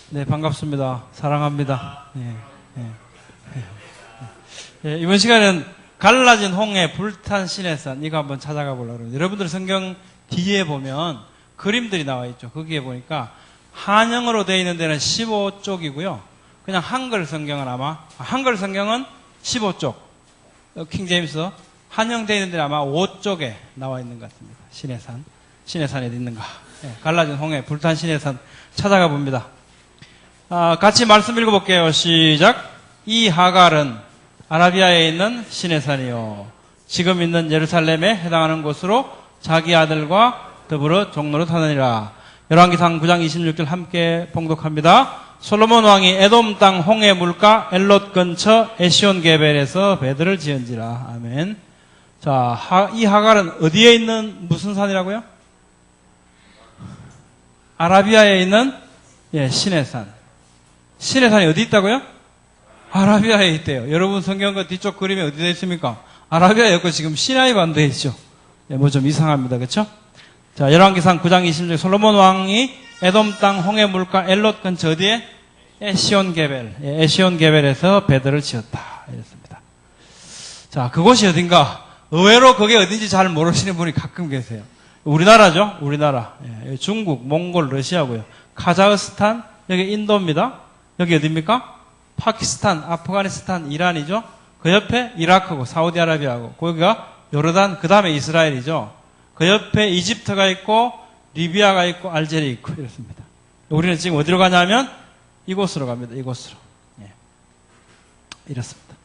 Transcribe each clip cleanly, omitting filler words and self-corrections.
네, 반갑습니다. 사랑합니다. 이번 시간에는 갈라진 홍해 불탄 시내산 이거 한번 찾아가 보려고 합니다. 여러분들 성경 뒤에 보면 그림들이 나와 있죠. 거기에 보니까 한영어로 되어 있는 데는 15쪽이고요. 그냥 한글 성경은 한글 성경은 15쪽. 킹제임스 한영 되어 있는 데는 아마 5쪽에 나와 있는 것 같습니다. 시내산에 있는가. 갈라진 홍해 불탄 시내산 찾아가 봅니다. 같이 말씀 읽어볼게요. 시작. 이 하갈은 아라비아에 있는 시내산이요, 지금 있는 예루살렘에 해당하는 곳으로 자기 아들과 더불어 종로로 타느니라. 열왕기상 9장 26절 함께 봉독합니다. 솔로몬 왕이 에돔 땅 홍해 물가 엘롯 근처 에시온 게벨에서 배들을 지은지라. 아멘. 자, 이 하갈은 어디에 있는 무슨 산이라고요? 아라비아에 있는 시내산. 시내산이 어디 있다고요? 아라비아에 있대요. 여러분 성경과 뒤쪽 그림이 어디 되어 있습니까? 아라비아에 있고 지금 시나이 반도에 있죠. 뭐 좀 이상합니다. 그렇죠? 자, 열왕기상 9장 26절 솔로몬 왕이 에돔 땅 홍해 물가 엘롯 근처 어디에? 에시온 게벨에서 배들을 지었다. 이랬습니다. 자, 그곳이 어딘가? 의외로 그게 어딘지 잘 모르시는 분이 가끔 계세요. 우리나라죠? 우리나라. 중국, 몽골, 러시아고요. 카자흐스탄, 여기 인도입니다. 여기 어디입니까? 파키스탄, 아프가니스탄, 이란이죠. 그 옆에 이라크고 사우디아라비아고, 거기가 요르단, 그 다음에 이스라엘이죠. 그 옆에 이집트가 있고 리비아가 있고 알제리 있고 이렇습니다. 우리는 지금 어디로 가냐면 이곳으로 갑니다. 이곳으로. 이렇습니다.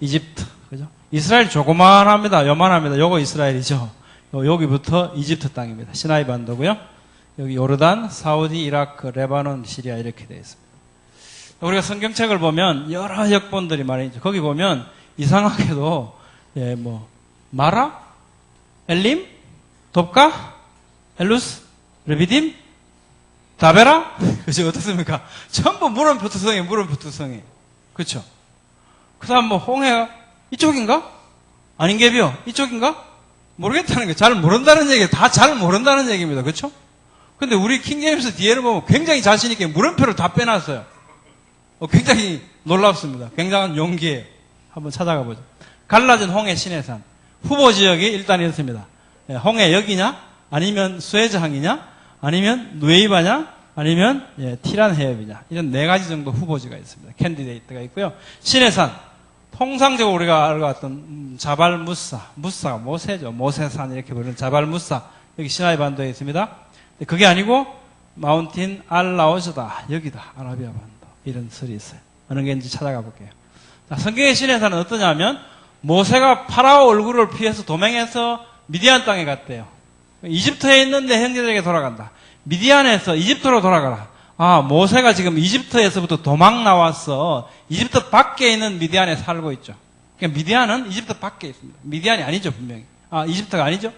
이집트, 그죠? 이스라엘 조그만합니다. 요만합니다. 요거 이스라엘이죠. 여기부터 이집트 땅입니다. 시나이 반도고요. 여기 요르단, 사우디, 이라크, 레바논, 시리아 이렇게 되어 있습니다. 우리가 성경책을 보면 여러 역본들이 많이 있죠. 거기 보면 이상하게도 마라, 엘림, 돕가, 엘루스, 레비딤, 다베라, 그죠? 어떻습니까? 전부 물음표 투성이. 그렇죠? 그다음 홍해가 이쪽인가? 아닌 게비요? 이쪽인가? 모르겠다는 게 잘 모른다는 얘기예요. 다 잘 모른다는 얘기입니다. 그렇죠? 근데 우리 킹제임스 뒤에를 보면 굉장히 자신 있게 물음표를 다 빼놨어요. 굉장히 놀랍습니다. 굉장한 용기예요. 한번 찾아가 보죠. 갈라진 홍해 시내산. 후보 지역이 일단 이렇습니다. 홍해 여기냐? 아니면 수에즈항이냐? 아니면 누에이바냐? 아니면 티란 해협이냐? 이런 네 가지 정도 후보지가 있습니다. 캔디데이트가 있고요. 시내산. 통상적으로 우리가 알아왔던 자발 무사가 모세죠. 모세산 이렇게 부르는 자발 무사. 여기 시나이 반도에 있습니다. 그게 아니고 마운틴 알라오즈다. 여기다. 아라비아 반도. 이런 설이 있어요. 어느 게인지 찾아가 볼게요. 자, 성경의 시내산은 어떠냐면 모세가 파라오 얼굴을 피해서 도망해서 미디안 땅에 갔대요. 이집트에 있는 내 형제들에게 돌아간다. 미디안에서 이집트로 돌아가라. 모세가 지금 이집트에서부터 도망 나왔어. 이집트 밖에 있는 미디안에 살고 있죠. 그러니까 미디안은 이집트 밖에 있습니다. 미디안이 아니죠, 분명히. 이집트가 아니죠.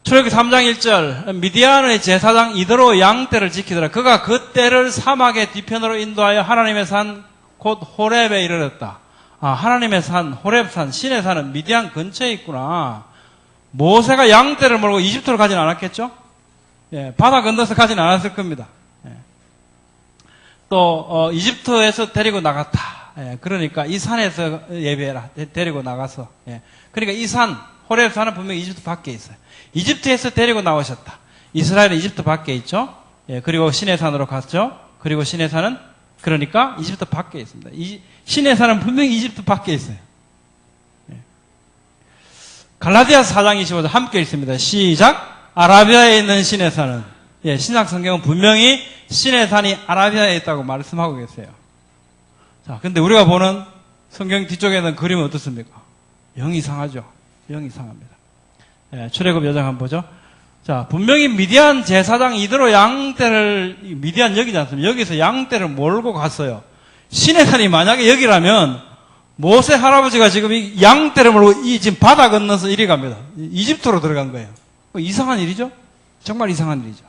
출애굽기 3장 1절 미디안의 제사장 이드로 양떼를 지키더라. 그가 그 떼를 사막의 뒤편으로 인도하여 하나님의 산 곧 호렙에 이르렀다. 하나님의 산 호렙산 시내산은 미디안 근처에 있구나. 모세가 양떼를 몰고 이집트로 가진 않았겠죠? 바다 건너서 가진 않았을 겁니다. 또 이집트에서 데리고 나갔다. 그러니까 이 산에서 예배해라. 데리고 나가서. 그러니까 이 산 호렙산은 분명히 이집트 밖에 있어요. 이집트에서 데리고 나오셨다. 이스라엘은 이집트 밖에 있죠. 그리고 시내산으로 갔죠. 그리고 시내산은 그러니까 이집트 밖에 있습니다. 이 시내산은 분명히 이집트 밖에 있어요. 갈라디아서 4장 25절 함께 읽습니다. 시작. 아라비아에 있는 시내산은 신약 성경은 분명히 시내산이 아라비아에 있다고 말씀하고 계세요. 자, 근데 우리가 보는 성경 뒤쪽에는 그림은 어떻습니까? 영 이상하죠. 영 이상합니다. 출애굽 여정 한번 보죠. 자, 분명히 미디안 제사장 이드로 양떼를, 미디안 여기지 않습니까? 여기서 양떼를 몰고 갔어요. 시내산이 만약에 여기라면 모세 할아버지가 지금 이 양떼를 몰고 지금 바다 건너서 이리 갑니다. 이집트로 들어간 거예요. 이상한 일이죠? 정말 이상한 일이죠.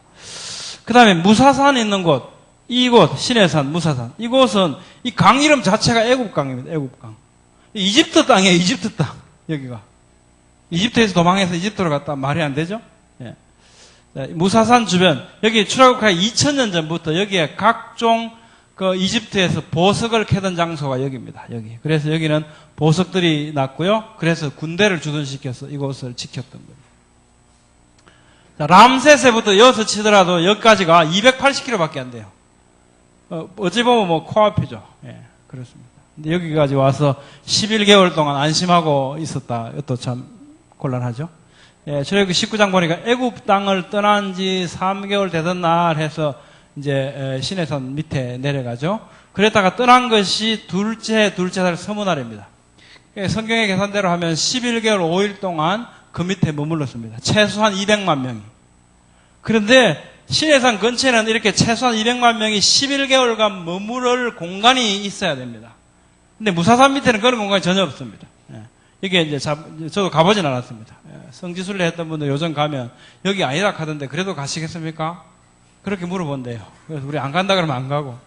그 다음에 무사산 있는 곳, 이곳, 시내산, 무사산. 이곳은 이 강 이름 자체가 애굽강입니다. 애굽강. 이집트 땅이에요. 이집트 땅. 여기가. 이집트에서 도망해서 이집트로 갔다 말이 안 되죠? 무사산 주변, 여기 출애굽하기 2000년 전부터 여기에 각종 그 이집트에서 보석을 캐던 장소가 여기입니다. 여기. 그래서 여기는 보석들이 났고요. 그래서 군대를 주둔시켜서 이곳을 지켰던 겁니다. 자, 람세스부터 여기서 치더라도 여기까지가 280km밖에 안 돼요. 어찌 보면 뭐 코앞이죠. 예, 그렇습니다. 근데 여기까지 와서 11개월 동안 안심하고 있었다. 이것도 참 곤란하죠. 예, 출애굽기 19장 보니까 애굽 땅을 떠난 지 3개월 되던 날 해서 이제 시내산 밑에 내려가죠. 그랬다가 떠난 것이 둘째 달 서문날입니다. 성경의 계산대로 하면 11개월 5일 동안 그 밑에 머물렀습니다. 최소한 200만 명이. 그런데 시내산 근처에는 이렇게 최소한 200만 명이 11개월간 머무를 공간이 있어야 됩니다. 근데 무사산 밑에는 그런 공간이 전혀 없습니다. 이게 이제 저도 가보진 않았습니다. 성지순례 했던 분들 요즘 가면 여기 아니라 하던데 그래도 가시겠습니까? 그렇게 물어본대요. 그래서 우리 안 간다 그러면 안 가고.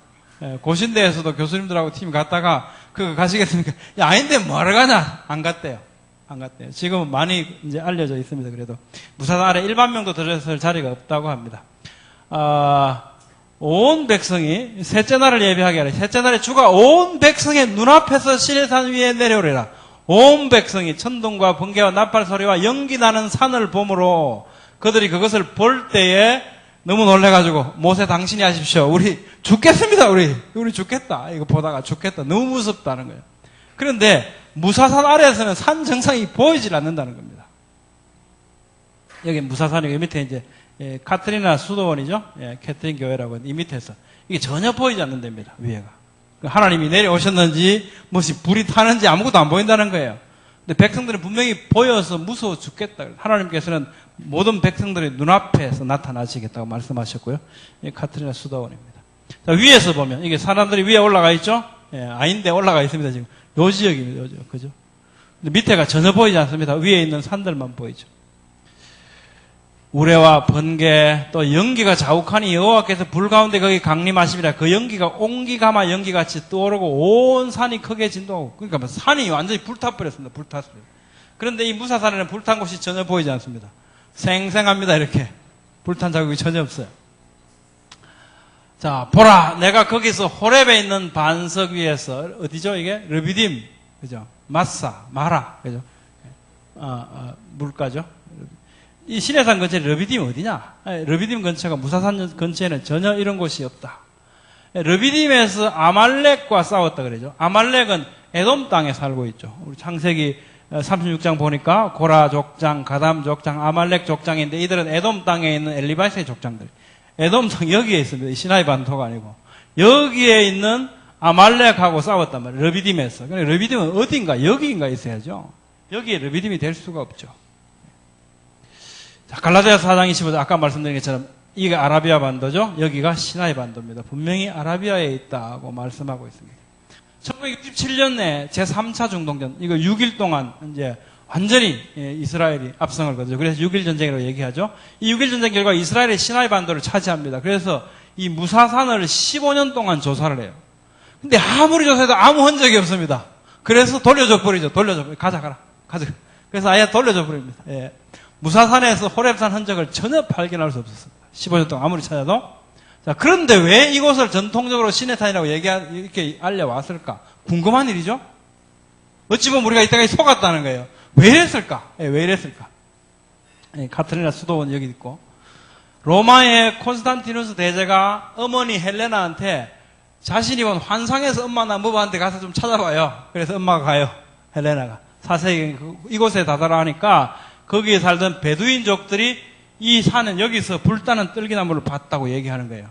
고신대에서도 교수님들하고 팀 갔다가 그거 가시겠습니까? 야, 아닌데 뭐하러 가냐? 안 갔대요. 안 갔대요. 지금은 많이 이제 알려져 있습니다. 그래도 무사산 아래 1만 명도 들어설 자리가 없다고 합니다. 온 백성이 셋째 날을 예배하게 하라. 셋째 날에 주가 온 백성의 눈앞에서 시내산 위에 내려오리라. 온 백성이 천둥과 번개와 나팔 소리와 연기 나는 산을 보므로 그들이 그것을 볼 때에 너무 놀래가지고 모세 당신이 하십시오. 우리 죽겠습니다. 우리 죽겠다. 이거 보다가 죽겠다. 너무 무섭다는 거예요. 그런데 무사산 아래에서는 산 정상이 보이질 않는다는 겁니다. 여기 무사산이고 이 밑에 이제 카트리나 수도원이죠. 캐트린 교회라고 이 밑에서 이게 전혀 보이지 않는답니다. 위에가. 하나님이 내려오셨는지 무슨 불이 타는지 아무것도 안 보인다는 거예요. 근데 백성들은 분명히 보여서 무서워 죽겠다. 하나님께서는 모든 백성들의 눈앞에서 나타나시겠다고 말씀하셨고요. 이 카트리나 수도원입니다. 자, 위에서 보면 이게 사람들이 위에 올라가 있죠. 아닌데 올라가 있습니다. 지금 요 지역입니다. 요 지역. 그죠? 근데 밑에가 전혀 보이지 않습니다. 위에 있는 산들만 보이죠. 우레와 번개 또 연기가 자욱하니 여호와께서 불 가운데 거기 강림하심이라. 그 연기가 옹기가마 연기같이 떠오르고 온 산이 크게 진동하고, 그러니까 산이 완전히 불타버렸습니다. 불탔어요. 그런데 이 무사산에는 불탄 곳이 전혀 보이지 않습니다. 생생합니다. 이렇게 불탄 자국이 전혀 없어요. 자, 보라, 내가 거기서 호렙에 있는 반석 위에서, 어디죠 이게? 르비딤, 그죠? 마사, 마라, 그죠? 물가죠? 이 시내산 근처에 르비딤이 어디냐? 르비딤 근처가 무사산 근처에는 전혀 이런 곳이 없다. 르비딤에서 아말렉과 싸웠다 그러죠. 아말렉은 에돔 땅에 살고 있죠. 우리 창세기 36장 보니까 고라 족장, 가담 족장, 아말렉 족장인데 이들은 에돔 땅에 있는 엘리바스의 족장들. 에돔 땅 여기에 있습니다. 시나이 반도가 아니고. 여기에 있는 아말렉하고 싸웠단 말이에요. 르비딤에서. 그러니까 르비딤은 어딘가, 여기인가 있어야죠. 여기에 르비딤이 될 수가 없죠. 자, 갈라디아서 4장 25절 아까 말씀드린 것처럼 이게 아라비아 반도죠. 여기가 시나이 반도입니다. 분명히 아라비아에 있다고 말씀하고 있습니다. 1967년에 제3차 중동전, 이거 6일 동안 이제 완전히 이스라엘이 압승을 거두죠. 그래서 6일 전쟁이라고 얘기하죠. 이 6일 전쟁 결과 이스라엘이 시나이 반도를 차지합니다. 그래서 이 무사산을 15년 동안 조사를 해요. 근데 아무리 조사해도 아무 흔적이 없습니다. 그래서 돌려줘 버리죠. 가자. 그래서 아예 돌려줘 버립니다. 예. 무사산에서 호렙산 흔적을 전혀 발견할 수 없었습니다. 15년 동안 아무리 찾아도. 자, 그런데 왜 이곳을 전통적으로 시내산이라고 이렇게 알려왔을까? 궁금한 일이죠? 어찌 보면 우리가 이때까지 속았다는 거예요. 왜 이랬을까? 왜 이랬을까? 카트리나 수도원 여기 있고, 로마의 콘스탄티누스 대제가 어머니 헬레나한테 자신이 본 환상에서 엄마나 뭐한테 가서 좀 찾아봐요. 그래서 엄마가 가요. 헬레나가. 4세기 이곳에 다다라 하니까 거기에 살던 베두인족들이 이 산은 여기서 불타는 떨기나무를 봤다고 얘기하는 거예요.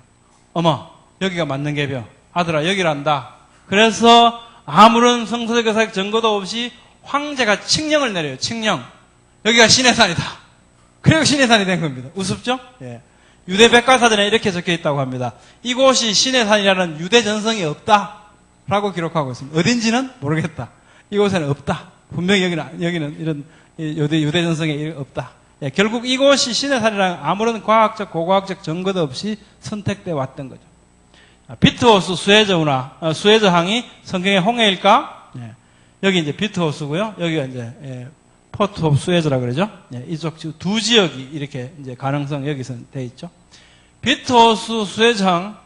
어머, 여기가 맞는 개벼. 아들아, 여기란다. 그래서 아무런 성서적 의사적 증거도 없이 황제가 칙령을 내려요. 칙령. 여기가 시내산이다. 그리고 시내산이 된 겁니다. 우습죠? 예. 유대 백과사전에 이렇게 적혀 있다고 합니다. 이곳이 시내산이라는 유대 전성이 없다. 라고 기록하고 있습니다. 어딘지는 모르겠다. 이곳에는 없다. 분명히 여기는 이런 유대 전성에 없다. 예, 결국 이곳이 시내산이라는 아무런 과학적, 고고학적 증거도 없이 선택돼 왔던 거죠. 비트호스 수에저 항이 성경의 홍해일까? 예, 여기 이제 비트호스고요. 여기가 이제 포트 오브 수에즈라 그러죠. 예, 이쪽 두 지역이 이렇게 이제 가능성 여기서 돼 있죠. 비트호수 수에즈항,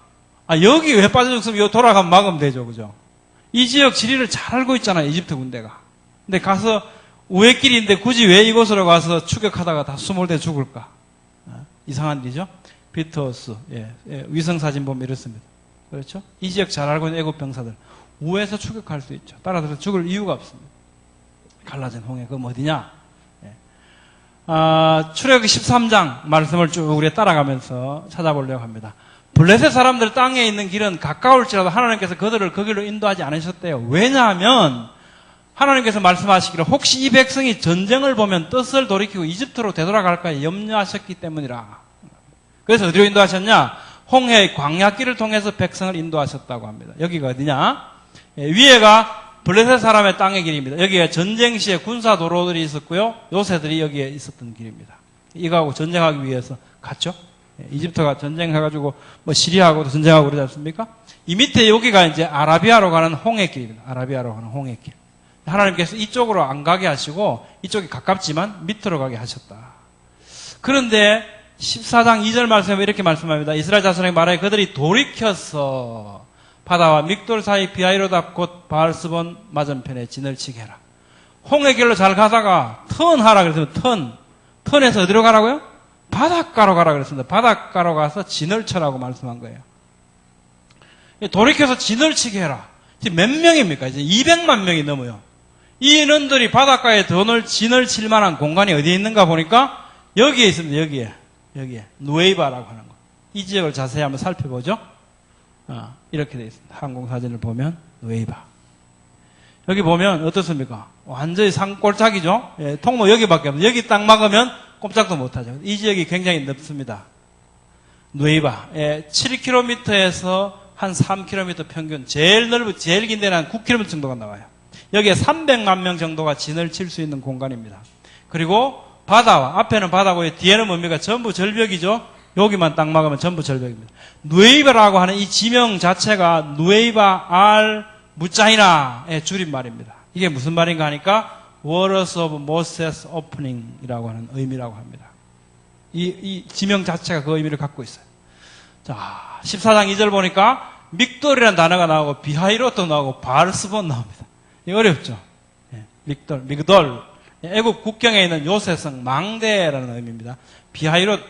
여기 왜 빠져 죽으면 여기 돌아가면 막으면 되죠, 그죠? 이 지역 지리를 잘 알고 있잖아요, 이집트 군대가. 근데 가서 우회길인데 굳이 왜 이곳으로 가서 추격하다가 다 수몰돼 죽을까? 이상한 일이죠. 비트호수, 위성 사진 보면 이렇습니다. 그렇죠? 이 지역 잘 알고 있는 애국 병사들 우회해서 추격할 수 있죠. 따라서 죽을 이유가 없습니다. 갈라진 홍해, 그건 어디냐? 출애굽기 13장 말씀을 쭉 우리가 따라가면서 찾아보려고 합니다. 블레셋 사람들 땅에 있는 길은 가까울지라도 하나님께서 그들을 그 길로 인도하지 않으셨대요. 왜냐하면 하나님께서 말씀하시기를 혹시 이 백성이 전쟁을 보면 뜻을 돌이키고 이집트로 되돌아갈까 염려하셨기 때문이라. 그래서 어디로 인도하셨냐? 홍해의 광야길을 통해서 백성을 인도하셨다고 합니다. 여기가 어디냐? 위에가 블레셋 사람의 땅의 길입니다. 여기에 전쟁 시에 군사 도로들이 있었고요. 요새들이 여기에 있었던 길입니다. 이거하고 전쟁하기 위해서 갔죠. 이집트가 전쟁해가지고 뭐 시리아하고도 전쟁하고 그러지 않습니까? 이 밑에 여기가 이제 아라비아로 가는 홍해길입니다. 아라비아로 가는 홍해길. 하나님께서 이쪽으로 안 가게 하시고 이쪽이 가깝지만 밑으로 가게 하셨다. 그런데 14장 2절 말씀에 이렇게 말씀합니다. 이스라엘 자손에게 말하여 그들이 돌이켜서 바다와 믹돌 사이 비하이로답 곧 바알스본 맞은편에 진을 치게 해라. 홍해길로 잘 가다가 턴하라 그랬으면 턴에서 어디로 가라고요? 바닷가로 가라 그랬습니다. 바닷가로 가서 진을 쳐라고 말씀한 거예요. 돌이켜서 진을 치게 해라. 지금 몇 명입니까? 이제 200만 명이 넘어요. 이 인원들이 바닷가에 진을 칠 만한 공간이 어디에 있는가 보니까 여기에 있습니다. 여기에 누에이바라고 하는 거. 이 지역을 자세히 한번 살펴보죠. 이렇게 되어 있습니다. 항공사진을 보면 누에이바. 여기 보면 어떻습니까? 완전히 산골짜기죠. 통로 여기밖에 없어요. 여기 딱 막으면 꼼짝도 못하죠. 이 지역이 굉장히 넓습니다. 누에이바. 7km에서 한 3km 평균. 제일 긴 데는 한 9km 정도가 나와요. 여기에 300만 명 정도가 진을 칠 수 있는 공간입니다. 그리고 바다와, 앞에는 바다고, 뒤에는 뭡니까? 전부 절벽이죠? 여기만 딱 막으면 전부 절벽입니다. 누에이바라고 하는 이 지명 자체가 누에이바 알 무짜이나의 줄임말입니다. 이게 무슨 말인가 하니까 Waters of Moses Opening이라고 하는 의미라고 합니다. 이 지명 자체가 그 의미를 갖고 있어요. 자, 14장 2절 보니까 믹돌이라는 단어가 나오고 비하이롯도 나오고 바알스본 나옵니다. 이거 어렵죠? 믹돌. 애국 국경에 있는 요새성 망대라는 의미입니다.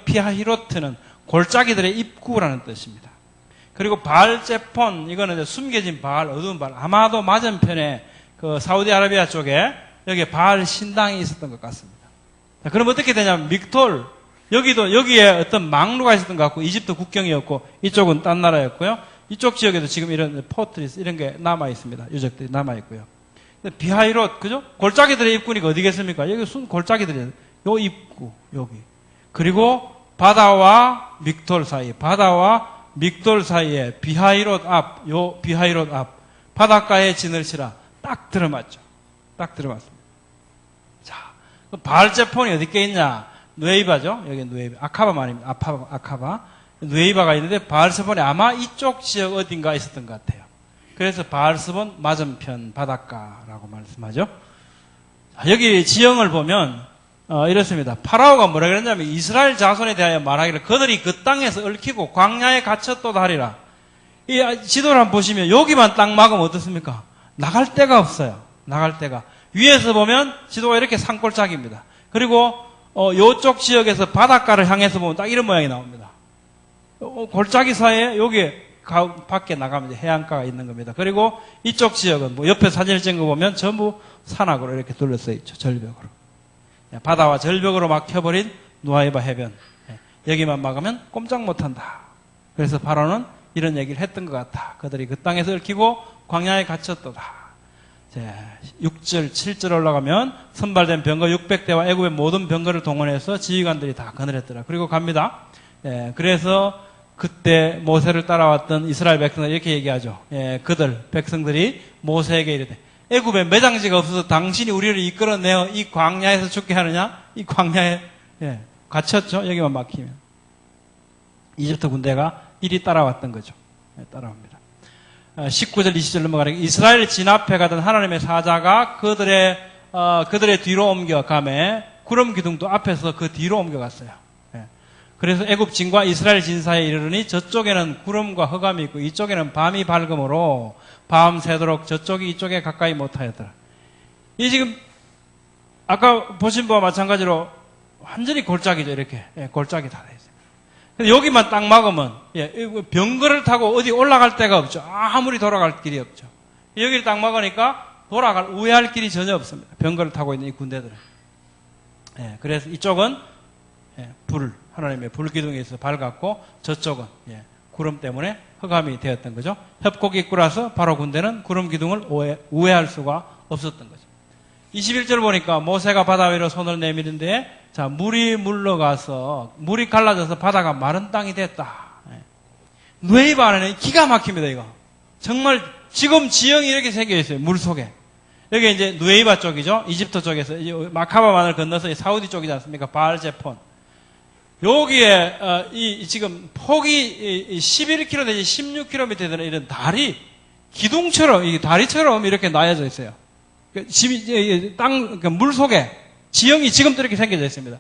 피하히로트는 골짜기들의 입구라는 뜻입니다. 그리고 바알제폰, 이거는 이제 숨겨진 바알, 어두운 바알. 아마도 맞은편에 그 사우디아라비아 쪽에 여기에 바알 신당이 있었던 것 같습니다. 자, 그럼 어떻게 되냐면 믹돌, 여기에 어떤 망루가 있었던 것 같고 이집트 국경이었고 이쪽은 딴 나라였고요. 이쪽 지역에도 지금 이런 포트리스 이런 게 남아 있습니다. 유적들이 남아 있고요. 비하이롯, 그죠? 골짜기들의 입구니까 어디겠습니까? 여기 골짜기들이, 요 입구, 여기. 그리고 바다와 믹돌 사이에 비하이롯 앞, 비하이롯 앞, 바닷가에 진을 치라. 딱 들어맞죠. 딱 들어맞습니다. 자, 바알제폰이 어디 있냐? 누에이바죠? 여기 누에이바. 아카바 말입니다. 아카바. 누에이바가 있는데 바알제폰이 아마 이쪽 지역 어딘가 있었던 것 같아요. 그래서 바알스본 맞은편 바닷가라고 말씀하죠. 여기 지형을 보면 이렇습니다. 파라오가 뭐라 그랬냐면 이스라엘 자손에 대하여 말하기를 그들이 그 땅에서 얽히고 광야에 갇혔도다 하리라. 이 지도를 한번 보시면 여기만 딱 막으면 어떻습니까? 나갈 데가 없어요. 나갈 데가. 위에서 보면 지도가 이렇게 산골짜기입니다. 그리고 이쪽 지역에서 바닷가를 향해서 보면 딱 이런 모양이 나옵니다. 골짜기 사이에 여기 밖에 나가면 이제 해안가가 있는 겁니다. 그리고 이쪽 지역은 뭐 옆에 사진을 찍은 거 보면 전부 산악으로 이렇게 둘러싸여 있죠. 절벽으로. 바다와 절벽으로 막혀버린 누아이바 해변. 여기만 막으면 꼼짝 못한다. 그래서 바로는 이런 얘기를 했던 것 같다. 그들이 그 땅에서 얽히고 광야에 갇혔도다. 6절, 7절 올라가면 선발된 병거 600대와 애굽의 모든 병거를 동원해서 지휘관들이 다 거느렸더라. 그리고 갑니다. 그래서 그때 모세를 따라왔던 이스라엘 백성들 이렇게 얘기하죠. 백성들이 모세에게 이르되 애굽에 매장지가 없어서 당신이 우리를 이끌어내어 이 광야에서 죽게 하느냐? 이 광야에 갇혔죠. 여기만 막히면. 이집트 군대가 이리 따라왔던 거죠. 따라옵니다. 19절 20절 넘어가니까 이스라엘 진 앞에 가던 하나님의 사자가 그들의 그들의 뒤로 옮겨가매 구름 기둥도 앞에서 그 뒤로 옮겨갔어요. 예. 그래서 애굽 진과 이스라엘 진 사이에 이르르니 저쪽에는 구름과 흑암이 있고 이쪽에는 밤이 밝음으로 밤 새도록 저쪽이 이쪽에 가까이 못하였더라. 이 지금 아까 보신 바와 마찬가지로 완전히 골짜기죠. 이렇게 골짜기 다 돼 있어요. 근데 여기만 딱 막으면 병거를 타고 어디 올라갈 데가 없죠. 아무리 돌아갈 길이 없죠. 여기를 딱 막으니까 우회할 길이 전혀 없습니다. 병거를 타고 있는 이 군대들은. 그래서 이쪽은 하나님의 불기둥에 있어서 밝았고 저쪽은 구름 때문에 흑암이 되었던 거죠. 협곡이 입구라서 바로 군대는 구름 기둥을 우회할 수가 없었던 거죠. 21절 보니까 모세가 바다 위로 손을 내미는데 자 물이 물러가서 물이 갈라져서 바다가 마른 땅이 됐다. 누에이바 안에는 기가 막힙니다. 이거 정말 지금 지형이 이렇게 생겨 있어요. 물 속에. 여기 이제 누에이바 쪽이죠. 이집트 쪽에서 마카바만을 건너서 사우디 쪽이지 않습니까? 바알제폰. 여기에 지금 폭이 11km 내지 16km 되는 이런 다리 기둥처럼 이 다리처럼 이렇게 놔여져 있어요. 물 속에 지형이 지금도 이렇게 생겨져 있습니다.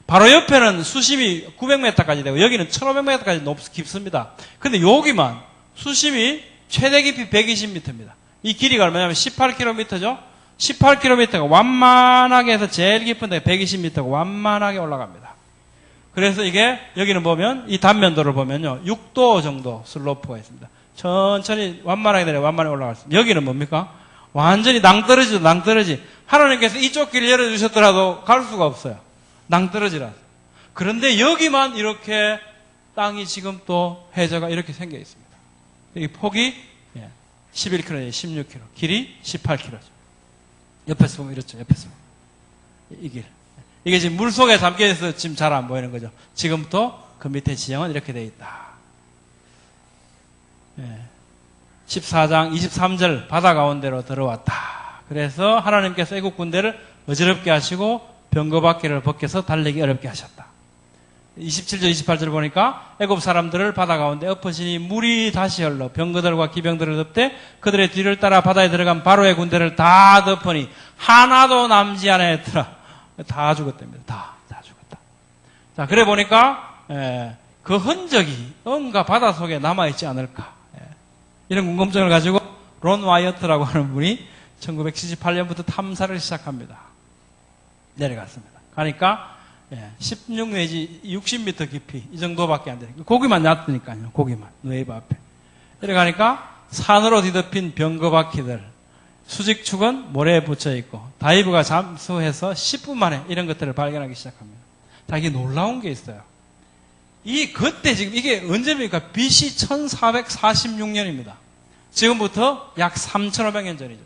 바로 옆에는 수심이 900m까지 되고 여기는 1500m까지 깊습니다. 근데 여기만 수심이 최대 깊이 120m입니다. 이 길이가 얼마냐면 18km죠. 18km가 완만하게 해서 제일 깊은 데 120m가 완만하게 올라갑니다. 그래서 이게 여기는 보면 이 단면도를 보면요 6도 정도 슬로프가 있습니다. 천천히 완만하게 내려 완만하게 올라갔습니다. 여기는 뭡니까? 완전히 낭떠러지죠. 낭떠러지. 하나님께서 이쪽 길을 열어주셨더라도 갈 수가 없어요. 낭떠러지라서. 그런데 여기만 이렇게 땅이 지금 또 해저가 이렇게 생겨 있습니다. 이 폭이 11km, 16km, 길이 18km죠. 옆에서 보면 이렇죠. 옆에서 이 길. 이게 지금 물 속에 담겨 있어서 지금 잘 안 보이는 거죠. 지금부터 그 밑에 지형은 이렇게 되어 있다. 14장 23절 바다 가운데로 들어왔다. 그래서 하나님께서 애국 군대를 어지럽게 하시고 병거바퀴를 벗겨서 달리기 어렵게 하셨다. 27절 28절 보니까 애국 사람들을 바다 가운데 엎으시니 물이 다시 흘러 병거들과 기병들을 덮되 그들의 뒤를 따라 바다에 들어간 바로의 군대를 다 덮으니 하나도 남지 않았더라. 다 죽었답니다. 다 죽었다. 자, 그래 보니까 그 흔적이 뭔가 바다 속에 남아있지 않을까. 이런 궁금증을 가지고 론 와이어트라고 하는 분이 1978년부터 탐사를 시작합니다. 내려갔습니다. 가니까 16 내지 60m 깊이 이 정도밖에 안 되니까 고기만 놨으니까요. 고기만 누에이바 앞에 내려가니까 산으로 뒤덮인 병거바퀴들 수직축은 모래에 붙여 있고 다이브가 잠수해서 10분 만에 이런 것들을 발견하기 시작합니다. 자, 이게 놀라운 게 있어요. 그때 지금 이게 언제입니까? BC 1446년입니다. 지금부터 약 3500년 전이죠.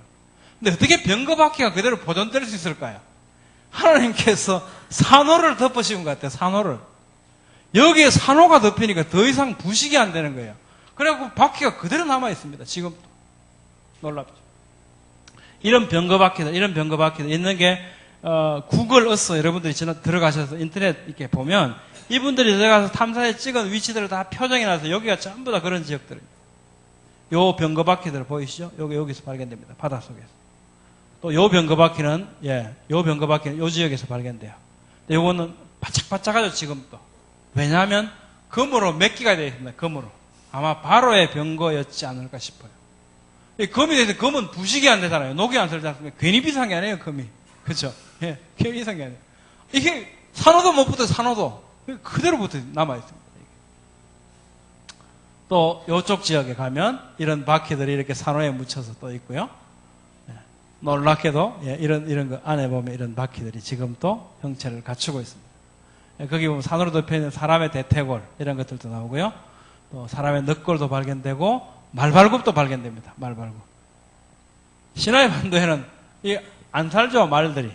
근데 어떻게 병거바퀴가 그대로 보존될 수 있을까요? 하나님께서 산호를 덮으신 것 같아요. 산호를. 여기에 산호가 덮이니까 더 이상 부식이 안 되는 거예요. 그래갖고 바퀴가 그대로 남아 있습니다. 지금도. 놀랍죠. 이런 병거바퀴들 있는 게 구글 어스 여러분들이 들어가셔서 인터넷 이렇게 보면 이분들이 들어가서 탐사에 찍은 위치들을 다 표정해놔서 여기가 전부 다 그런 지역들입니다. 요 병거바퀴들 보이시죠? 여기서 발견됩니다. 바닷속에서. 또 요 병거바퀴는 요 지역에서 발견돼요. 요거는 바짝바짝하죠, 지금도. 왜냐하면 금으로 몇 기가 되어 있습니다. 금으로. 아마 바로의 병거였지 않을까 싶어요. 금이 돼서 금은 부식이 안 되잖아요. 녹이 안 들지 않습니까? 괜히 비싼 게 아니에요, 금이. 그렇죠? 괜히 비싼 게 아니에요. 이게 산호도 못 붙어요, 산호도. 그대로 붙어 남아있습니다. 또 이쪽 지역에 가면 이런 바퀴들이 이렇게 산호에 묻혀서 또 있고요. 놀랍게도 이런 거 안에 보면 이런 바퀴들이 지금 또 형체를 갖추고 있습니다. 거기 보면 산으로 덮여있는 사람의 대퇴골 이런 것들도 나오고요. 또 사람의 늑골도 발견되고 말발굽도 발견됩니다. 말발굽. 시나이 반도에는 안 살죠, 말들이.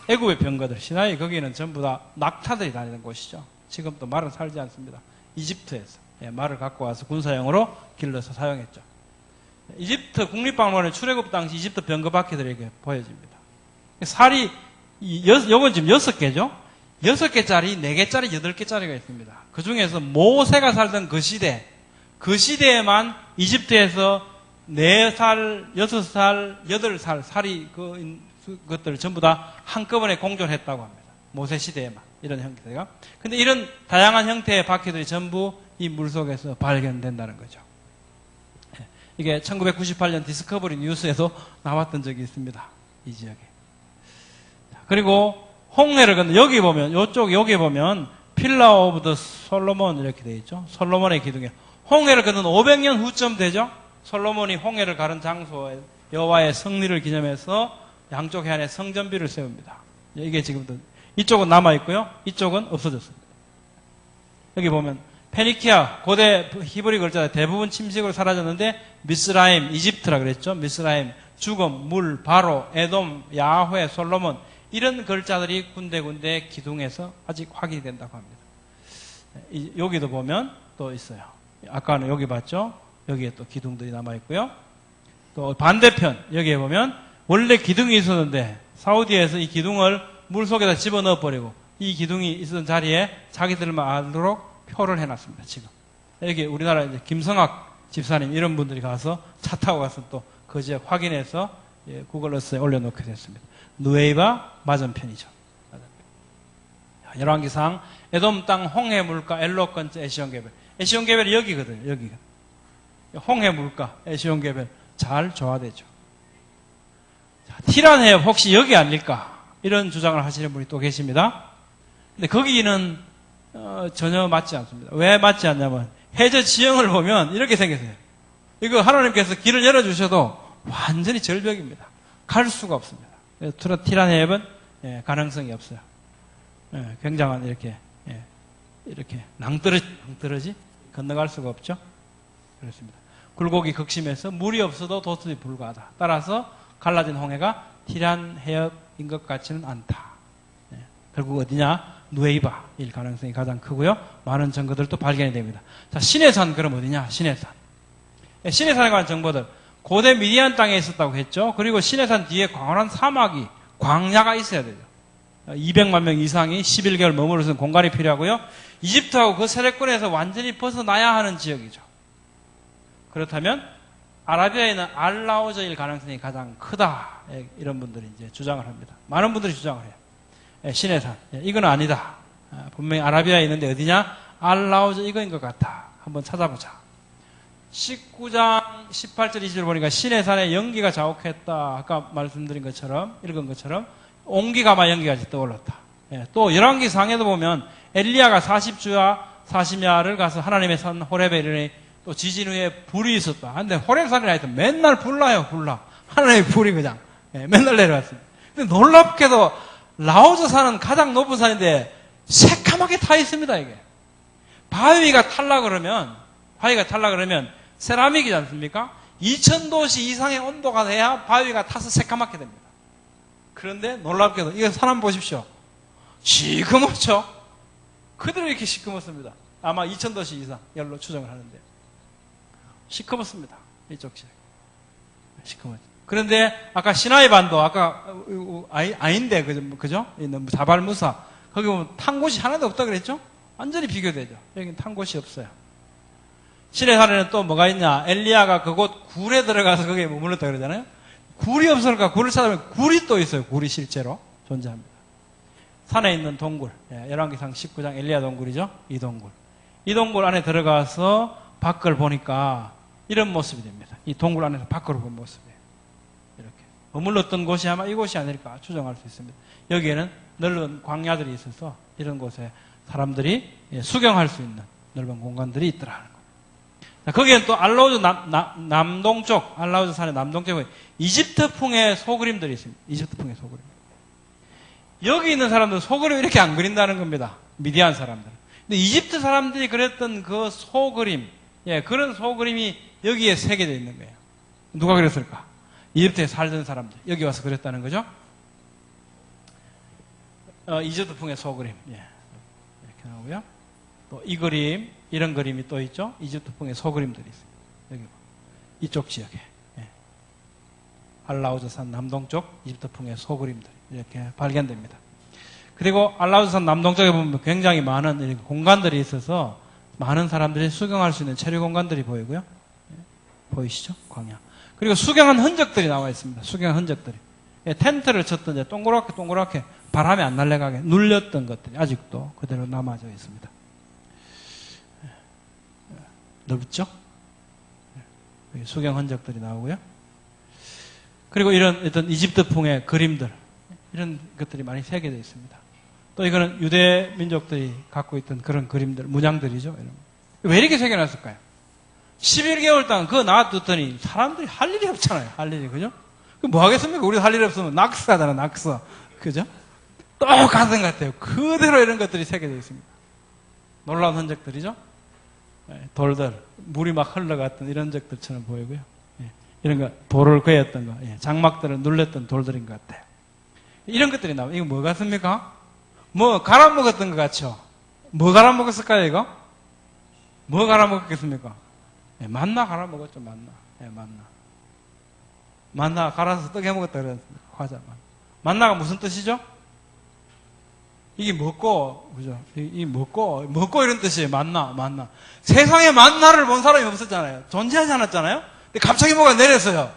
애굽의 병거들, 시나이 거기는 전부 다 낙타들이 다니는 곳이죠. 지금 또 말은 살지 않습니다. 이집트에서 말을 갖고 와서 군사용으로 길러서 사용했죠. 이집트 국립박물관에 출애굽 당시 이집트 병거바퀴들이 이렇게 보여집니다. 살이 요건 지금 6개죠. 6개짜리, 4개짜리, 8개짜리가 있습니다. 그 중에서 모세가 살던 그 시대에만 이집트에서 4살, 6살, 8살 살이 그 것들을 전부 다 한꺼번에 공존했다고 합니다. 모세 시대에만 이런 형태가. 근데 이런 다양한 형태의 바퀴들이 전부 이 물속에서 발견된다는 거죠. 이게 1998년 디스커버리 뉴스에도 나왔던 적이 있습니다. 이 지역에. 그리고 홍해를 건너 여기 보면 여기 보면 필라 오브 더 솔로몬 이렇게 되어 있죠. 솔로몬의 기둥에 홍해를 건넌 500년 후쯤 되죠. 솔로몬이 홍해를 가른 장소에 여호와의 승리를 기념해서 양쪽 해안에 성전비를 세웁니다. 이게 지금도 이쪽은 남아 있고요. 이쪽은 없어졌습니다. 여기 보면 페니키아 고대 히브리 글자 대부분 침식으로 사라졌는데 미스라임 이집트라 그랬죠. 미스라임 죽음 물 바로 에돔 야훼 솔로몬 이런 글자들이 군데군데 기둥에서 아직 확인이 된다고 합니다. 여기도 보면 또 있어요. 아까는 여기 봤죠. 여기에 또 기둥들이 남아 있고요. 또 반대편 여기에 보면 원래 기둥이 있었는데 사우디에서 이 기둥을 물속에다 집어넣어 버리고 이 기둥이 있었던 자리에 자기들만 알도록 표를 해놨습니다. 지금 여기 우리나라 이제 김성학 집사님 이런 분들이 가서 차 타고 가서 또 그 지역 확인해서 구글 어스에 올려놓게 됐습니다. 누에이바 맞은편이죠. 열왕기상 에돔 땅 홍해 물가 엘로 건처 에시온 개별. 에시온 개별이 여기거든요. 여기가 홍해 물가 에시온 개별 잘 조화되죠. 티란 해협 혹시 여기 아닐까 이런 주장을 하시는 분이 또 계십니다. 근데 거기는 전혀 맞지 않습니다. 왜 맞지 않냐면 해저 지형을 보면 이렇게 생겼어요. 이거 하나님께서 길을 열어주셔도 완전히 절벽입니다. 갈 수가 없습니다. 티란 해협은 가능성이 없어요. 굉장한 이렇게 낭떠러지 건너갈 수가 없죠. 그렇습니다. 굴곡이 극심해서 물이 없어도 도출이 불가하다. 따라서 갈라진 홍해가 티란 해협인 것 같지는 않다. 결국 어디냐? 누에이바일 가능성이 가장 크고요. 많은 증거들도 발견이 됩니다. 자, 시내산 그럼 어디냐? 시내산. 시내산에 관한 정보들. 고대 미디안 땅에 있었다고 했죠. 그리고 시내산 뒤에 광활한 사막이 광야가 있어야 되죠. 200만 명 이상이 11개월 머무를 수 있는 공간이 필요하고요. 이집트하고 그 세력권에서 완전히 벗어나야 하는 지역이죠. 그렇다면 아라비아에 있는 알라우저일 가능성이 가장 크다. 이런 분들이 이제 주장을 합니다. 많은 분들이 주장을 해요. 시내산. 이건 아니다. 분명히 아라비아에 있는데 어디냐? 알라우저 이거인 것 같아. 한번 찾아보자. 19장 18절 20절 보니까 시내산에 연기가 자욱했다. 아까 말씀드린 것처럼 읽은 것처럼 온기가마 연기까지 떠올랐다. 또 열왕기상에도 보면 엘리야가 40주야 40야를 가서 하나님의 산 호렙에 이르니 또 지진 후에 불이 있었다. 근데 호렙산이라 해도 맨날 불나요. 불나. 하나님의 불이 그냥 맨날 내려왔습니다. 근데 놀랍게도 라오즈 산은 가장 높은 산인데 새까맣게 타 있습니다. 이게 바위가 탈라 그러면 세라믹이지 않습니까? 2000도씨 이상의 온도가 돼야 바위가 타서 새까맣게 됩니다. 그런데 놀랍게도 이거 사람 보십시오. 시커멓죠? 그대로 이렇게 시커멓습니다. 아마 2000도씨 이상 열로 추정을 하는데 시커멓습니다. 이쪽 지역 시커멓죠. 그런데 아까 시나이 반도 아까 아닌데 그죠? 있는 자발무사 거기 보면 탄 곳이 하나도 없다 그랬죠? 완전히 비교되죠. 여기는 탄 곳이 없어요. 시내산에는 또 뭐가 있냐? 엘리야가 그곳 굴에 들어가서 거기에 머물렀다 그러잖아요. 굴이 없으니까 굴을 찾아보면 굴이 또 있어요. 굴이 실제로 존재합니다. 산에 있는 동굴, 열왕기상 19장 엘리야 동굴이죠. 이 동굴 안에 들어가서 밖을 보니까 이런 모습이 됩니다. 이 동굴 안에서 밖으로 본 모습이에요. 이렇게 머물렀던 곳이 아마 이곳이 아닐까 추정할 수 있습니다. 여기에는 넓은 광야들이 있어서 이런 곳에 사람들이 수경할 수 있는 넓은 공간들이 있더라 하는 겁니다. 거기에는 또 알라우즈 남동쪽, 알라우즈 산의 남동쪽에 이집트풍의 소그림들이 있습니다. 이집트풍의 소그림. 여기 있는 사람들은 소그림 이렇게 안 그린다는 겁니다. 미디안 사람들은. 근데 이집트 사람들이 그렸던 그 소그림, 그런 소그림이 여기에 새겨져 있는 거예요. 누가 그렸을까? 이집트에 살던 사람들. 여기 와서 그렸다는 거죠. 이집트풍의 소그림. 이렇게 나오고요. 또 이 그림, 이런 그림이 또 있죠. 이집트풍의 소그림들이 있어요. 여기 이쪽 지역에. 알라우즈산 남동쪽 이집트풍의 소그림들이 이렇게 발견됩니다. 그리고 알라우즈산 남동쪽에 보면 굉장히 많은 공간들이 있어서 많은 사람들이 수경할 수 있는 체류 공간들이 보이고요. 보이시죠? 광야. 그리고 수경한 흔적들이 나와 있습니다. 수경한 흔적들이. 예, 텐트를 쳤던 이제 동그랗게 바람이 안 날아가게 눌렸던 것들이 아직도 그대로 남아져 있습니다. 넓죠? 여기 수경 흔적들이 나오고요. 그리고 이런 어떤 이집트풍의 그림들, 이런 것들이 많이 새겨져 있습니다. 또 이거는 유대 민족들이 갖고 있던 그런 그림들, 문양들이죠. 왜 이렇게 새겨놨을까요? 11개월 동안 그거 놔뒀더니 사람들이 할 일이 없잖아요. 할 일이, 그죠? 뭐 하겠습니까? 우리도 할 일이 없으면 낙서하잖아, 낙서. 그죠? 똑같은 것 같아요. 그대로 이런 것들이 새겨져 있습니다. 놀라운 흔적들이죠? 돌들, 물이 막 흘러갔던 이런 적들처럼 보이고요. 이런 거, 돌을 그었던 거, 장막들을 눌렸던 돌들인 것 같아요. 이런 것들이 나와요. 이거 뭐 같습니까? 뭐 갈아먹었던 것 같죠? 뭐 갈아먹었을까요, 이거? 뭐 갈아먹었겠습니까? 만나 갈아먹었죠, 만나. 만나 갈아서 떡 해먹었다 그랬습니다. 과자. 만나가 무슨 뜻이죠? 이게 먹고, 그죠? 이 먹고 이런 뜻이에요. 만나. 세상에 만나를 본 사람이 없었잖아요. 존재하지 않았잖아요? 근데 갑자기 뭐가 내렸어요.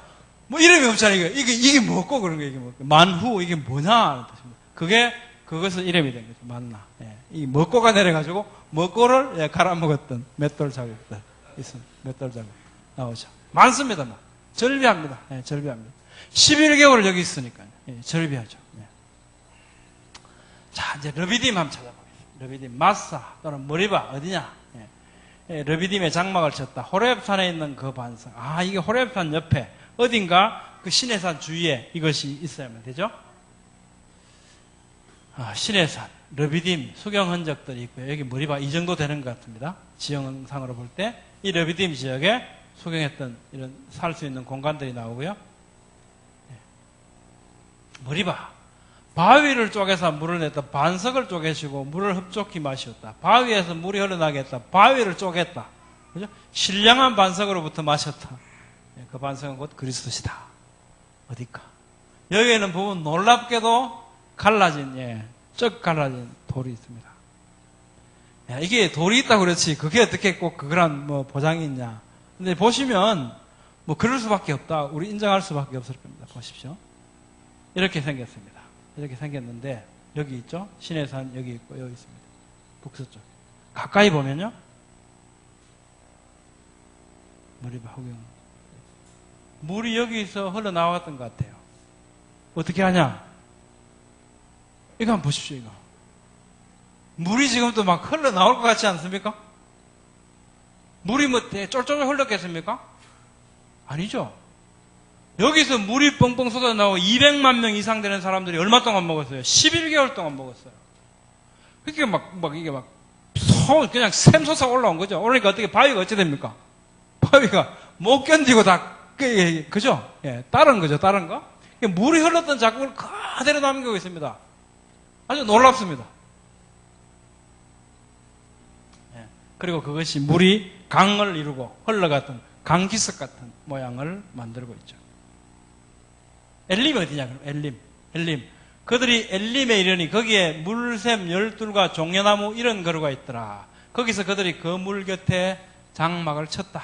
뭐 이름이 없잖아요. 이게 먹고 그런 거예요. 이게 먹고. 만후, 이게 뭐냐? 뜻입니다. 그것을 이름이 된 거죠. 만나. 이 먹고가 내려가지고, 먹고를 갈아먹었던 맷돌 자국들 있습니다. 맷돌 자국 나오죠. 많습니다. 절비합니다. 절비합니다. 11개월 여기 있으니까요. 절비하죠. 자, 이제 르비딤 한번 찾아보겠습니다. 르비딤, 마사 또는 머리바 어디냐? 르비딤의 장막을 쳤다. 호렙산에 있는 그 반석. 이게 호렙산 옆에 어딘가 그 시내산 주위에 이것이 있어야만 되죠? 시내산, 르비딤 수경 흔적들이 있고요. 여기 머리바 이 정도 되는 것 같습니다. 지형상으로 볼 때 이 르비딤 지역에 수경했던 이런 살 수 있는 공간들이 나오고요. 머리바, 바위를 쪼개서 물을 냈다. 반석을 쪼개시고 물을 흡족히 마셨다. 바위에서 물이 흘러나게 했다. 바위를 쪼갰다. 그죠? 신령한 반석으로부터 마셨다. 그 반석은 곧 그리스도시다. 어디까? 여기에는 보면 놀랍게도 갈라진, 쩍 갈라진 돌이 있습니다. 이게 돌이 있다고 그렇지, 그게 어떻게 꼭 그거란 보장이 있냐. 근데 보시면, 그럴 수밖에 없다. 우리 인정할 수밖에 없을 겁니다. 보십시오. 이렇게 생겼습니다. 이렇게 생겼는데, 여기 있죠? 시내산 여기 있고, 여기 있습니다. 북서쪽. 가까이 보면요. 머리 봐, 호경. 물이 여기서 흘러나왔던 것 같아요. 어떻게 하냐? 이거 한번 보십시오, 이거. 물이 지금도 막 흘러나올 것 같지 않습니까? 물이 쫄쫄 흘렀겠습니까? 아니죠. 여기서 물이 뻥뻥 쏟아나오고 200만 명 이상 되는 사람들이 얼마 동안 먹었어요? 11개월 동안 먹었어요. 그게 이게 그냥 샘솟아 올라온 거죠. 그러니까 어떻게 바위가 어찌 됩니까? 바위가 못 견디고 그죠? 다른 거죠, 다른 거. 물이 흘렀던 자국을 그대로 남기고 있습니다. 아주 놀랍습니다. 그리고 그것이 물이 강을 이루고 흘러갔던 강기슭 같은 모양을 만들고 있죠. 엘림이 어디냐, 그럼 엘림. 그들이 엘림에 이르니 거기에 물샘 12과 종려나무 이런 거루가 있더라. 거기서 그들이 그 물 곁에 장막을 쳤다.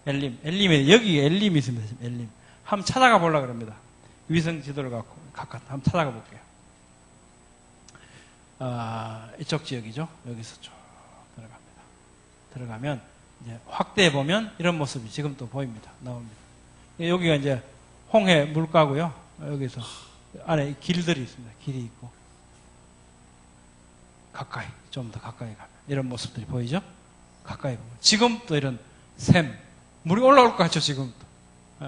엘림에, 여기 엘림이 있습니다. 엘림. 한번 찾아가 보려고 합니다. 위성 지도를 갖고 한번 찾아가 볼게요. 이쪽 지역이죠. 여기서 쭉 들어갑니다. 들어가면 이제 확대해 보면 이런 모습이 지금 또 보입니다. 나옵니다. 여기가 이제 홍해 물가고요. 여기서 안에 길들이 있습니다. 길이 있고 가까이, 좀 더 가까이 가면 이런 모습들이 보이죠? 가까이 보면 지금도 이런 샘, 물이 올라올 것 같죠? 지금도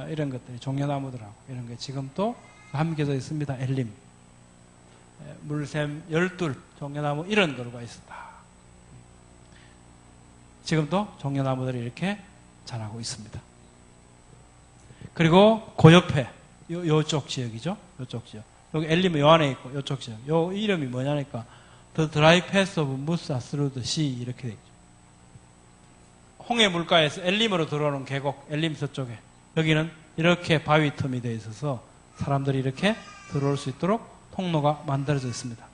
이런 것들이 종려나무들하고 이런 게 지금도 함께져 있습니다. 엘림, 물샘 12, 종려나무 이런 거루가 있었다. 지금도 종려나무들이 이렇게 자라고 있습니다. 그리고 그 옆에 요쪽 지역이죠. 요쪽 지역. 여기 엘림은 요 안에 있고 요쪽 지역. 요 이름이 뭐냐니까 The Dry Path of Musa Through the Sea 이렇게 돼 있죠. 홍해 물가에서 엘림으로 들어오는 계곡, 엘림 서쪽에 여기는 이렇게 바위 틈이 되어 있어서 사람들이 이렇게 들어올 수 있도록 통로가 만들어져 있습니다.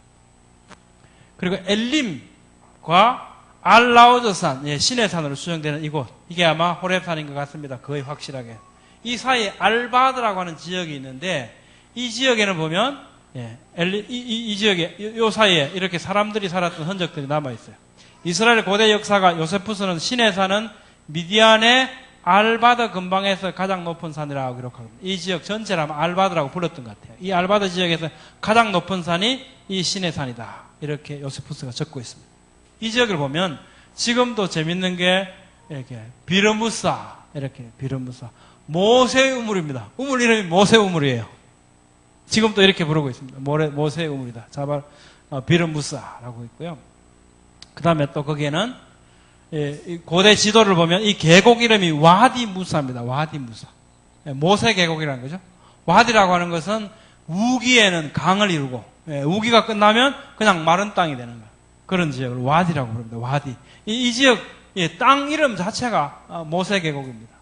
그리고 엘림과 알라우드산, 시내산으로 수정되는 이곳, 이게 아마 호렙산인 것 같습니다. 거의 확실하게. 이 사이에 알바드라고 하는 지역이 있는데 이 지역에는 보면 이 지역에 요 사이에 이렇게 사람들이 살았던 흔적들이 남아 있어요. 이스라엘 고대 역사가 요세푸스는 신에 사는 미디안의 알바드 근방에서 가장 높은 산이라고 기록합니다. 이 지역 전체를 아마 알바드라고 불렀던 것 같아요. 이 알바드 지역에서 가장 높은 산이 이 신의 산이다. 이렇게 요세푸스가 적고 있습니다. 이 지역을 보면 지금도 재밌는 게 이렇게 비르무사, 이렇게 비르무사. 모세의 우물입니다. 우물 이름이 모세 우물이에요. 지금도 이렇게 부르고 있습니다. 모세의 우물이다. 자발 비르무사라고 있고요. 그 다음에 또 거기에는 고대 지도를 보면 이 계곡 이름이 와디 무사입니다. 와디 무사. 모세 계곡이라는 거죠. 와디라고 하는 것은 우기에는 강을 이루고 우기가 끝나면 그냥 마른 땅이 되는 거예요. 그런 지역을 와디라고 부릅니다. 와디. 이 지역 땅 이름 자체가 모세 계곡입니다.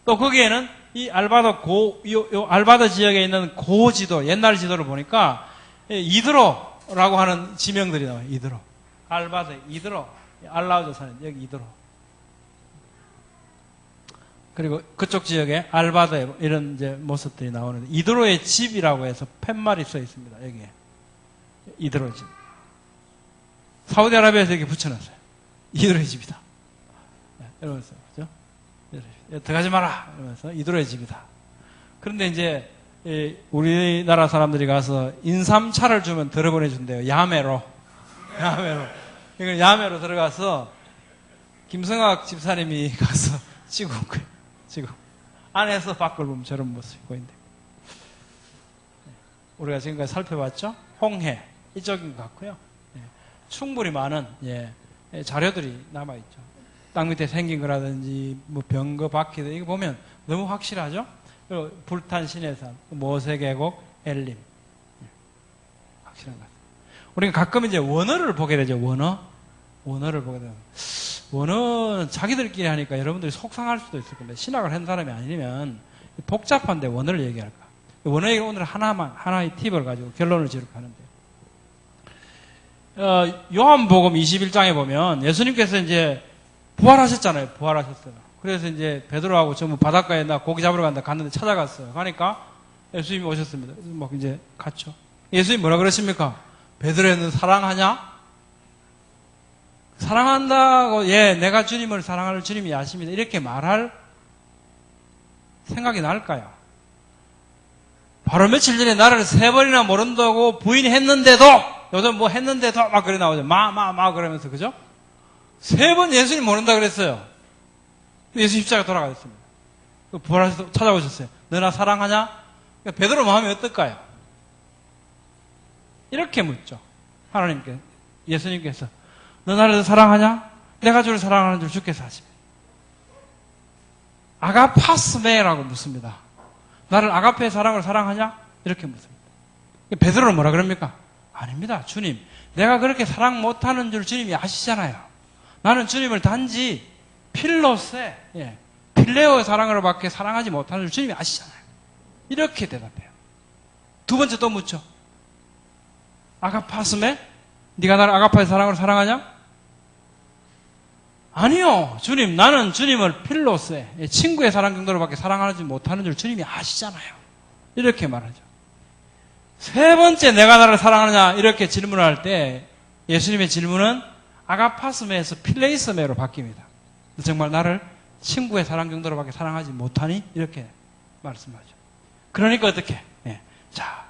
또 거기에는 이 알바드 지역에 있는 고지도, 옛날 지도를 보니까 이드로라고 하는 지명들이 나와요. 이드로. 알바드, 이드로. 알라우드 사는 여기 이드로. 그리고 그쪽 지역에 알바드에 이런 이제 모습들이 나오는데 이드로의 집이라고 해서 팻말이 써 있습니다. 여기에. 이드로 집. 사우디아라비아에서 이렇게 붙여놨어요. 이드로의 집이다. 이러면서, 그죠? 들어가지 마라! 이러면서 이드로의 집이다. 그런데 이제, 우리나라 사람들이 가서 인삼차를 주면 들어보내준대요. 야매로. 이걸 야매로 들어가서, 김성학 집사님이 가서 찍어 온 거예요. 지금. 안에서 밖을 보면 저런 모습이 보인대. 우리가 지금까지 살펴봤죠? 홍해. 이쪽인 것 같고요. 충분히 많은, 자료들이 남아있죠. 땅 밑에 생긴 거라든지, 뭐 병거, 바퀴들, 이거 보면 너무 확실하죠? 그리고 불탄 신해산, 모세계곡, 엘림. 확실한 것 같아요. 우리가 가끔 이제 원어를 보게 되죠, 원어를 보게 되면. 원어는 자기들끼리 하니까 여러분들이 속상할 수도 있을 건데, 신학을 한 사람이 아니면 복잡한데 원어를 얘기할까? 원어 얘기를 오늘 하나의 팁을 가지고 결론을 지르고 하는데. 요한복음 21장에 보면 예수님께서 이제 부활하셨잖아요. 부활하셨어요. 그래서 이제 베드로하고 전부 바닷가에 나 고기 잡으러 갔는데 찾아갔어요. 가니까 예수님이 오셨습니다. 막 이제 갔죠. 예수님이 뭐라 그러십니까? 베드로는 사랑하냐? 사랑한다고, 내가 주님을 사랑할 주님이 아십니다. 이렇게 말할 생각이 날까요? 바로 며칠 전에 나를 3번이나 모른다고 부인했는데도, 요즘 뭐 했는데도 막 그래 나오죠. 그러면서, 그죠? 3번 예수님 모른다 그랬어요. 예수 십자가 돌아가셨습니다. 부활하셔서 찾아오셨어요. 너 나 사랑하냐? 그러니까 베드로 마음이 어떨까요? 이렇게 묻죠. 하나님께, 예수님께서. 너 나를 사랑하냐? 내가 주를 사랑하는 줄 주께서 하십니다. 아가파스메라고 묻습니다. 나를 아가페의 사랑을 사랑하냐? 이렇게 묻습니다. 베드로는 뭐라 그럽니까? 아닙니다. 주님, 내가 그렇게 사랑 못하는 줄 주님이 아시잖아요. 나는 주님을 단지 필로세, 필레오의 사랑으로 밖에 사랑하지 못하는 줄 주님이 아시잖아요. 이렇게 대답해요. 두 번째 또 묻죠. 아가파스메? 네가 나를 아가파의 사랑으로 사랑하냐? 아니요. 주님, 나는 주님을 필로세, 친구의 사랑 정도로밖에 사랑하지 못하는 줄 주님이 아시잖아요. 이렇게 말하죠. 3번째 내가 나를 사랑하느냐 이렇게 질문할 때 예수님의 질문은 아가파스메에서 필레이스메로 바뀝니다. 정말 나를 친구의 사랑 정도로밖에 사랑하지 못하니? 이렇게 말씀하죠. 그러니까 어떻게? 자,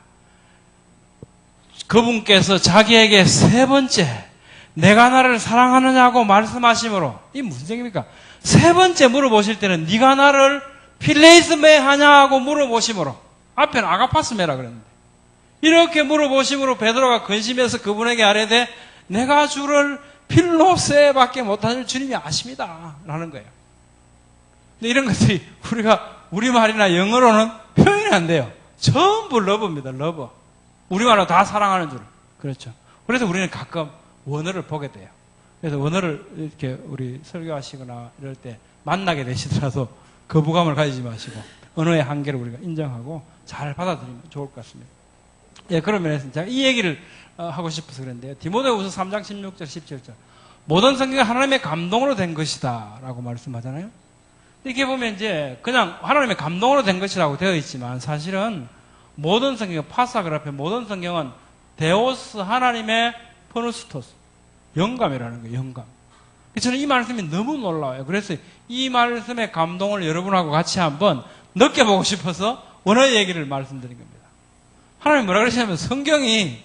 그분께서 자기에게 3번째 내가 나를 사랑하느냐고 말씀하심으로, 이 무슨 얘기입니까? 3번째 물어보실 때는 네가 나를 필레이스메 하냐고 물어보심으로, 앞에는 아가파스메라 그랬는데 이렇게 물어보심으로 베드로가 근심해서 그분에게 아뢰되 내가 주를 필로세밖에 못하는 주님이 아십니다 라는 거예요. 근데 이런 것들이 우리가 우리말이나 영어로는 표현이 안 돼요. 전부 러브입니다. 러브. 우리말로 다 사랑하는 줄. 그렇죠. 그래서 우리는 가끔 원어를 보게 돼요. 그래서 원어를 이렇게 우리 설교하시거나 이럴 때 만나게 되시더라도 거부감을 가지지 마시고 언어의 한계를 우리가 인정하고 잘 받아들이면 좋을 것 같습니다. 그런 면에서 제가 이 얘기를 하고 싶어서 그랬는데요. 디모데후서 3장 16절 17절 모든 성경이 하나님의 감동으로 된 것이다 라고 말씀하잖아요. 이렇게 보면 이제 그냥 하나님의 감동으로 된 것이라고 되어 있지만 사실은 모든 성경, 파사그라페 모든 성경은 데오스 하나님의 퍼누스토스 영감이라는 거예요. 영감. 저는 이 말씀이 너무 놀라워요. 그래서 이 말씀의 감동을 여러분하고 같이 한번 느껴보고 싶어서 원어 얘기를 말씀드린 겁니다. 하나님 뭐라 그러시냐면 성경이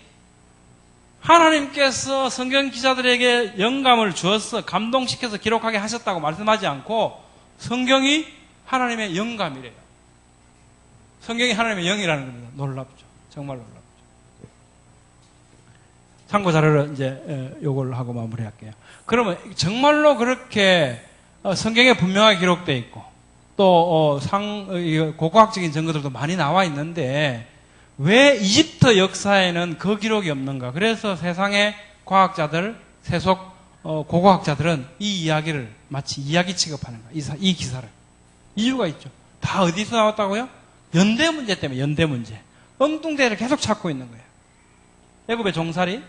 하나님께서 성경 기자들에게 영감을 주어서 감동시켜서 기록하게 하셨다고 말씀하지 않고 성경이 하나님의 영감이래요. 성경이 하나님의 영이라는 겁니다. 놀랍죠. 정말 놀랍죠. 참고 자료를 이제 요걸 하고 마무리할게요. 그러면 정말로 그렇게 성경에 분명하게 기록되어 있고 또 고고학적인 증거들도 많이 나와 있는데 왜 이집트 역사에는 그 기록이 없는가? 그래서 세상의 과학자들, 세속 고고학자들은 이 이야기를 마치 이야기 취급하는 거야. 이 기사를. 이유가 있죠. 다 어디서 나왔다고요? 연대 문제 때문에, 연대 문제. 엉뚱대를 계속 찾고 있는 거예요. 애굽의 종살이.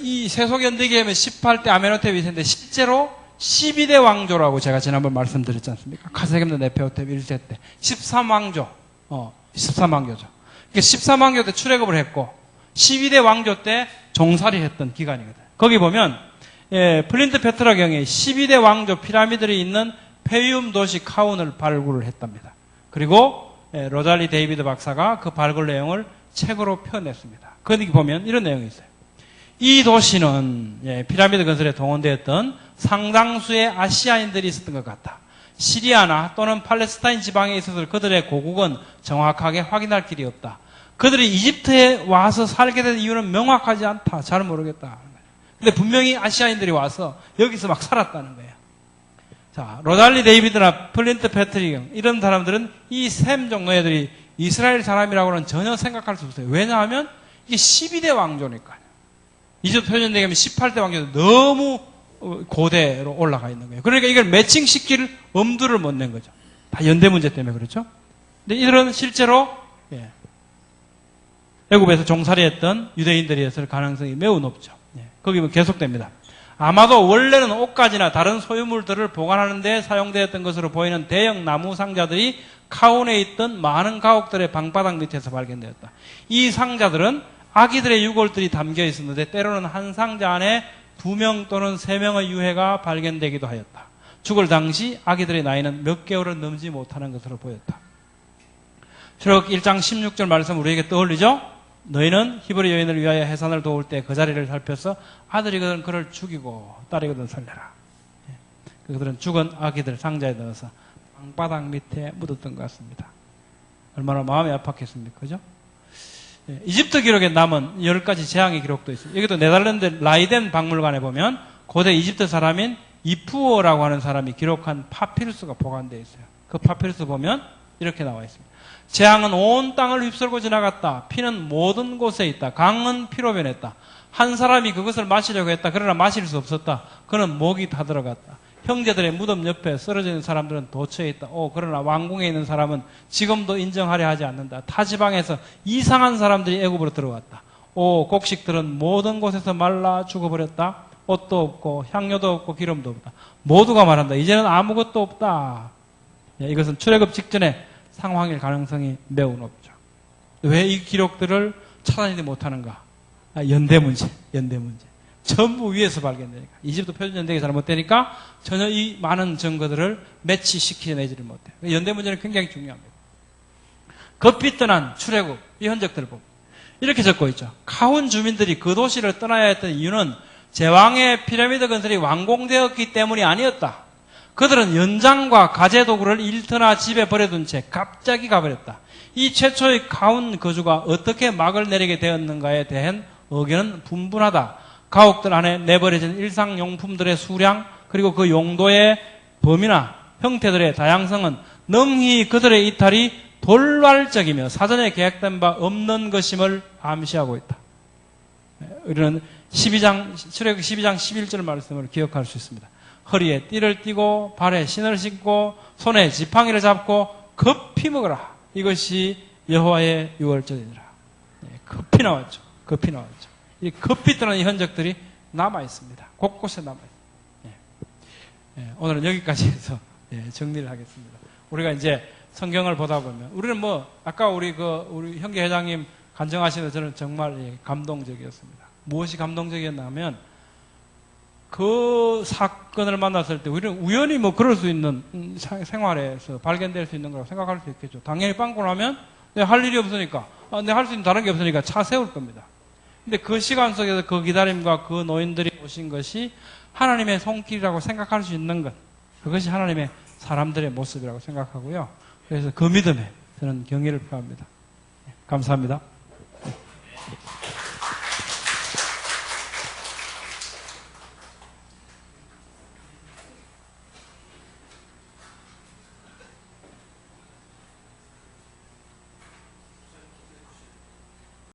이 세속연대기에는 18대 아메노텝이 있는데 실제로 12대 왕조라고 제가 지난번 말씀드렸지 않습니까? 카세겜드 네페오텝 1세 때. 13왕조. 13왕조죠. 13왕조 때 출애굽을 했고 12대 왕조 때 종살이 했던 기간이거든. 거기 보면 플린트 페트라경에 12대 왕조 피라미드를 있는 페이움 도시 카운을 발굴을 했답니다. 그리고 로잘리 데이비드 박사가 그 발굴 내용을 책으로 펴냈습니다. 거기 보면 이런 내용이 있어요. 이 도시는 피라미드 건설에 동원되었던 상당수의 아시아인들이 있었던 것 같다. 시리아나 또는 팔레스타인 지방에 있어서 그들의 고국은 정확하게 확인할 길이 없다. 그들이 이집트에 와서 살게 된 이유는 명확하지 않다. 잘 모르겠다. 근데 분명히 아시아인들이 와서 여기서 막 살았다는 거예요. 자, 로잘리 데이비드나 플린트 패트릭 이런 사람들은 이 셈 정도의 애들이 이스라엘 사람이라고는 전혀 생각할 수 없어요. 왜냐하면 이게 12대 왕조니까요. 이집트 표준되면 18대 왕조도 너무 고대로 올라가 있는 거예요. 그러니까 이걸 매칭시킬 엄두를 못 낸 거죠. 다 연대 문제 때문에 그렇죠. 근데 이들은 실제로 애굽에서 종살이했던 유대인들이었을 가능성이 매우 높죠. 거기 보면 계속됩니다. 아마도 원래는 옷가지나 다른 소유물들을 보관하는 데 사용되었던 것으로 보이는 대형 나무 상자들이 카운에 있던 많은 가옥들의 방바닥 밑에서 발견되었다. 이 상자들은 아기들의 유골들이 담겨 있었는데 때로는 한 상자 안에 2명 또는 3명의 유해가 발견되기도 하였다. 죽을 당시 아기들의 나이는 몇 개월을 넘지 못하는 것으로 보였다. 출애굽 1장 16절 말씀 우리에게 떠올리죠? 너희는 히브리 여인을 위하여 해산을 도울 때 그 자리를 살펴서 아들이거든 그를 죽이고 딸이거든 살려라. 그들은 죽은 아기들 상자에 넣어서 방바닥 밑에 묻었던 것 같습니다. 얼마나 마음이 아팠겠습니까? 그죠? 이집트 기록에 남은 10가지 재앙의 기록도 있습니다. 여기도 네덜란드 라이덴 박물관에 보면 고대 이집트 사람인 이푸어라고 하는 사람이 기록한 파피루스가 보관되어 있어요. 그 파피루스 보면 이렇게 나와 있습니다. 재앙은 온 땅을 휩쓸고 지나갔다. 피는 모든 곳에 있다. 강은 피로 변했다. 한 사람이 그것을 마시려고 했다. 그러나 마실 수 없었다. 그는 목이 다 들어갔다. 형제들의 무덤 옆에 쓰러져 있는 사람들은 도처에 있다. 그러나 왕궁에 있는 사람은 지금도 인정하려 하지 않는다. 타 지방에서 이상한 사람들이 애굽으로 들어왔다. 곡식들은 모든 곳에서 말라 죽어버렸다. 옷도 없고 향료도 없고 기름도 없다. 모두가 말한다. 이제는 아무것도 없다. 이것은 출애굽 직전에 상황일 가능성이 매우 높죠. 왜 이 기록들을 찾아내지 못하는가? 연대 문제. 전부 위에서 발견되니까. 이집트 표준 연대가 잘못되니까 전혀 이 많은 증거들을 매치시켜내지를 못해요. 연대 문제는 굉장히 중요합니다. 급히 떠난 출애굽, 이 흔적들을 보면 이렇게 적고 있죠. 카운 주민들이 그 도시를 떠나야 했던 이유는 제왕의 피라미드 건설이 완공되었기 때문이 아니었다. 그들은 연장과 가재 도구를 일터나 집에 버려둔 채 갑자기 가버렸다. 이 최초의 카운 거주가 어떻게 막을 내리게 되었는가에 대한 의견은 분분하다. 가옥들 안에 내버려진 일상용품들의 수량 그리고 그 용도의 범위나 형태들의 다양성은 능히 그들의 이탈이 돌발적이며 사전에 계획된 바 없는 것임을 암시하고 있다. 우리는 출애굽 12장 11절 말씀을 기억할 수 있습니다. 허리에 띠를 띠고 발에 신을 신고 손에 지팡이를 잡고 급히 먹어라. 이것이 여호와의 유월절이니라. 급히 나왔죠. 이 급히 떠난 이 흔적들이 남아 있습니다. 곳곳에 남아 있습니다. 오늘은 여기까지 해서 예, 정리를 하겠습니다. 우리가 이제 성경을 보다 보면 우리는 뭐 아까 우리 형제 회장님 간증하시는 저는 정말 예, 감동적이었습니다. 무엇이 감동적이었나 하면 그 사건을 만났을 때 우리는 우연히 뭐 그럴 수 있는 생활에서 발견될 수 있는 거라고 생각할 수 있겠죠. 당연히 빵꾸 나면 내가 할 일이 없으니까 내가 할 수 있는 다른 게 없으니까 차 세울 겁니다. 근데 그 시간 속에서 그 기다림과 그 노인들이 오신 것이 하나님의 손길이라고 생각할 수 있는 것, 그것이 하나님의 사람들의 모습이라고 생각하고요. 그래서 그 믿음에 저는 경의를 표합니다. 감사합니다.